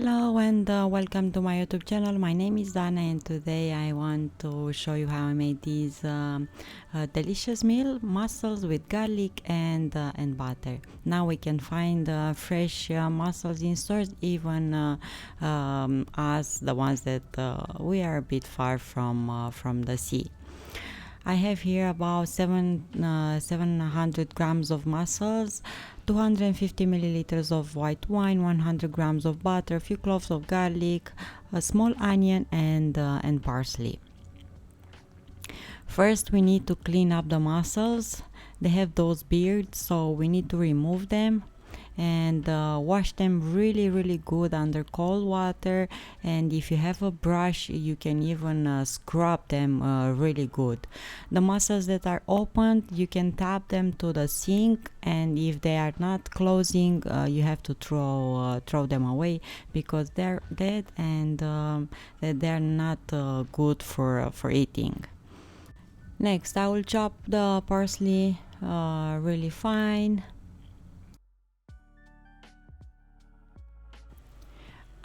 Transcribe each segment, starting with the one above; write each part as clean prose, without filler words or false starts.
Hello and welcome to my YouTube channel. My name is Dana and today I want to show you how I made these delicious meal, mussels with garlic and butter. Now we can find fresh mussels in stores, even as the ones that we are a bit far from the sea. I have here about 700 grams of mussels, 250 milliliters of white wine, 100 grams of butter, a few cloves of garlic, a small onion and parsley. First we need to clean up the mussels. They have those beards, so we need to remove them and wash them really good under cold water, and if you have a brush you can even scrub them really good. The mussels that are opened, you can tap them to the sink, and if they are not closing you have to throw them away because they're dead and they're not good for eating. Next I will chop the parsley really fine.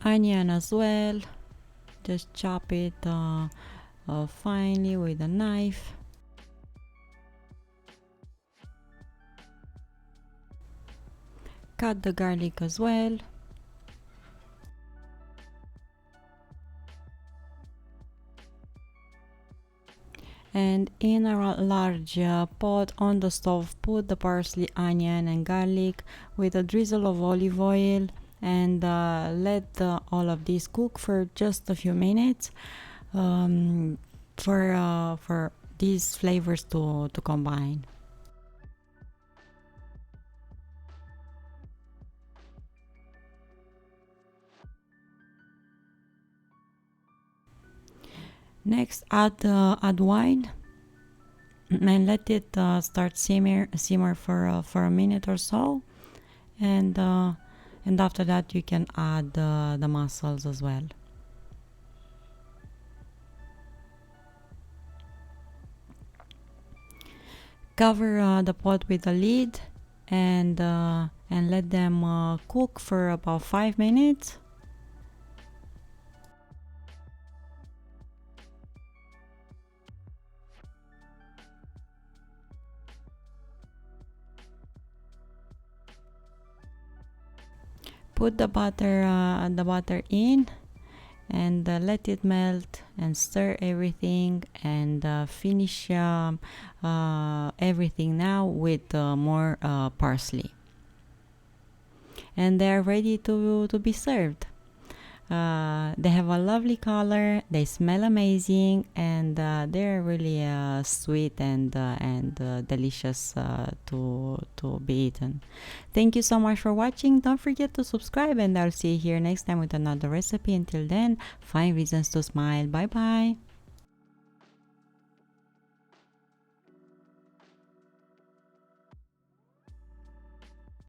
Onion as well, just chop it finely with a knife. Cut the garlic as well. And in a large pot on the stove, put the parsley, onion and garlic with a drizzle of olive oil, and let all of this cook for just a few minutes for these flavors to combine. Next add wine and let it start simmer for a minute or so, and after that you can add the mussels as well. Cover the pot with a lid and let them cook for about 5 minutes. Put the butter in and let it melt and stir everything, and finish everything now with more parsley, and they're ready to be served. They have a lovely color, they smell amazing, and they're really sweet and delicious to be eaten. Thank you so much for watching. Don't forget to subscribe, and I'll see you here next time with another recipe. Until then, find reasons to smile. Bye bye.